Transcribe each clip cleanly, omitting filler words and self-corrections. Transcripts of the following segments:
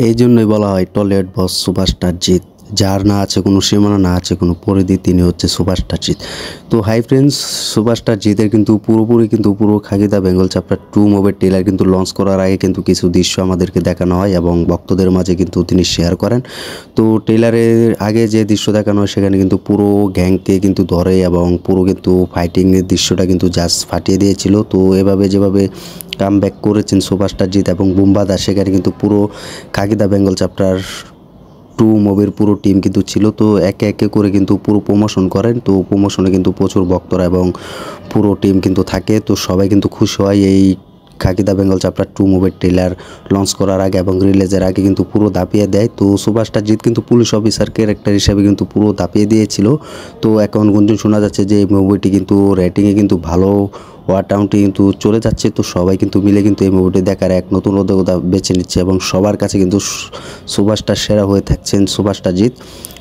এই জন্যই বলা হয় টলিউড বস সুপারস্টার জিৎ, যার না আছে কোনো সীমানা, না আছে কোনো পরিধি, তিনি হচ্ছে সুপারস্টার জিৎ। তো হাই ফ্রেন্ডস, সুপারস্টার জিতের কিন্তু পুরোপুরি কিন্তু পুরো খাকি দ্য বেঙ্গল চ্যাপ্টার 2 মুভির ট্রেলার কিন্তু লঞ্চ করার আগে কিন্তু কিছু দৃশ্য আমাদেরকে দেখানো হয় এবং ভক্তদের মাঝে কিন্তু তিনি শেয়ার করেন। তো ট্রেলারের আগে যে দৃশ্য দেখানো হয় সেখানে কিন্তু পুরো গ্যাংকে কিন্তু ধরে এবং পুরো কিন্তু ফাইটিংয়ের দৃশ্যটা কিন্তু জাস্ট ফাটিয়ে দিয়েছিল। তো এভাবে যেভাবে কামব্যাক করেছেন সুপারস্টার জিৎ এবং বুম্বাদা, সেখানে কিন্তু পুরো খাকি দ্য বেঙ্গল চ্যাপ্টার 2 মুভির পুরো টিম কিন্তু ছিল। তো একে একে করে কিন্তু পুরো প্রমোশন করেন। তো প্রমোশনে কিন্তু প্রচুর ভক্তরা এবং পুরো টিম কিন্তু থাকে। তো সবাই কিন্তু খুশি হয় এই খাকি দ্য বেঙ্গল চ্যাপ্টার 2 মুভির ট্রেলার লঞ্চ করার আগে এবং রিলিজের আগে কিন্তু পুরো দাপিয়ে দেয়। তো সুপারস্টার জিৎ কিন্তু পুলিশ অফিসার ক্যারেক্টার হিসেবে কিন্তু পুরো দাপিয়ে দিয়েছিল। তো এখন গুঞ্জন শোনা যাচ্ছে যে এই মুভিটি কিন্তু রেটিংয়ে কিন্তু ভালো ওয়ার টাউনটি কিন্তু চলে যাচ্ছে। তো সবাই কিন্তু মিলে কিন্তু এই মুভিটি দেখার এক নতুন অভিজ্ঞতা বেছে নিচ্ছে এবং সবার কাছে কিন্তু সুপারস্টার সেরা হয়ে থাকছেন সুপারস্টার জিৎ।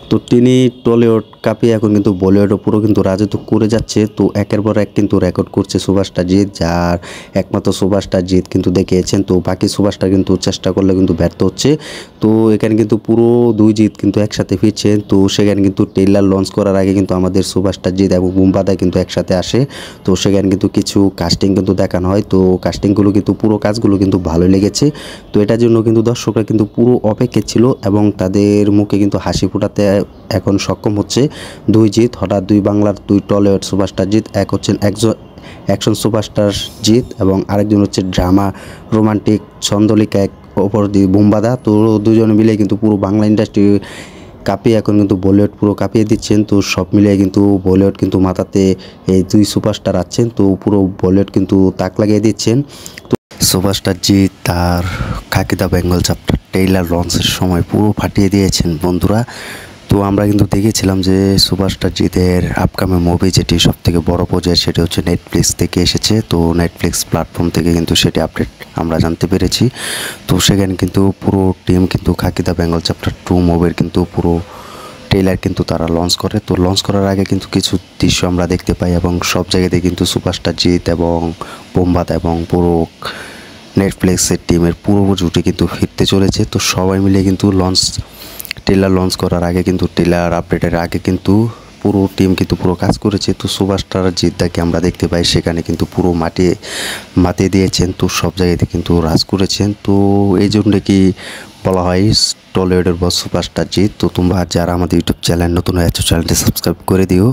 তো তিনি টলিউড কাঁপিয়ে এখন কিন্তু বলিউডও পুরো কিন্তু রাজত্ব করে যাচ্ছে। তো একের পর এক কিন্তু রেকর্ড করছে সুপারস্টার জিৎ, যার একমাত্র সুপারস্টার জিৎ কিন্তু দেখিয়েছেন। তো বাকি সুপারস্টার কিন্তু চেষ্টা করলে কিন্তু ব্যর্থ হচ্ছে। তো এখানে কিন্তু পুরো দুই জিৎ কিন্তু একসাথে ফিরছেন। তো সেখানে কিন্তু ট্রেলার লঞ্চ করার আগে কিন্তু আমাদের সুপারস্টার জিৎ এবং বুম্বাদা কিন্তু একসাথে আসে। তো সেখানে কিন্তু কিছু কাস্টিং কিন্তু দেখানো হয়। তো কাস্টিংগুলো কিন্তু পুরো কাজগুলো কিন্তু ভালো লেগেছে। তো এটার জন্য কিন্তু দর্শকরা কিন্তু পুরো অপেক্ষা ছিল এবং তাদের মুখে কিন্তু হাসি ফোটাতে এখন সক্ষম হচ্ছে দুই জিৎ। হঠাৎ দুই বাংলার দুই টলিউড সুপারস্টার জিৎ, এক হচ্ছেন অ্যাকশন সুপারস্টার জিৎ এবং আরেকজন হচ্ছে ড্রামা রোমান্টিক ছন্দলিকা এক অপর বুম্বাদা। তো দুজনে মিলে কিন্তু পুরো বাংলা ইন্ডাস্ট্রি কাঁপিয়ে এখন কিন্তু বলিউড পুরো কাঁপিয়ে দিচ্ছেন। তো সব মিলিয়ে কিন্তু বলিউড কিন্তু মাথাতে এই দুই সুপারস্টার আছেন। তো পুরো বলিউড কিন্তু তাক লাগিয়ে দিচ্ছেন। তো সুপারস্টার জিৎ তার খাকি দ্য বেঙ্গল চ্যাপ্টার ট্রেলার লঞ্চের সময় পুরো ফাটিয়ে দিয়েছেন বন্ধুরা। তো আমরা কিন্তু দেখেছিলাম যে সুপারস্টার জিতের আপকামিং মুভি যেটি সবথেকে বড় প্রজেক্ট, সেটি হচ্ছে নেটফ্লিক্স থেকে এসেছে। তো নেটফ্লিক্স প্ল্যাটফর্ম থেকে কিন্তু সেটি আপডেট আমরা জানতে পেরেছি। তো সেখানে কিন্তু পুরো টিম কিন্তু খাকি দ্য বেঙ্গল চ্যাপ্টার 2 মুভির কিন্তু পুরো ট্রেলার কিন্তু তারা লঞ্চ করে। তো লঞ্চ করার আগে কিন্তু কিছু দৃশ্য আমরা দেখতে পাই এবং সব জায়গাতে কিন্তু সুপারস্টার জিৎ এবং বুম্বাদা এবং পুরো নেটফ্লিক্সের টিমের পুরো জুটি কিন্তু ফিরতে চলেছে। তো সবাই মিলে কিন্তু ট্রেলার লঞ্চ করার আগে কিন্তু ট্রেলার আপডেটের আগে কিন্তু পুরো টিম কিন্তু পুরো কাজ করেছে। তো সুপারস্টার জিৎদাকে আমরা দেখতে পাই সেখানে কিন্তু পুরো মাতিয়ে দিয়েছেন। তো সব জায়গাতে কিন্তু রাজ করেছেন। তো এই জন্য কি বলা হয় টলিউডের বস সুপারস্টার জিৎ। তো তোমরা যারা আমাদের ইউটিউব চ্যানেল নতুন হয়ে আছো, চ্যানেলটি সাবস্ক্রাইব করে দিও।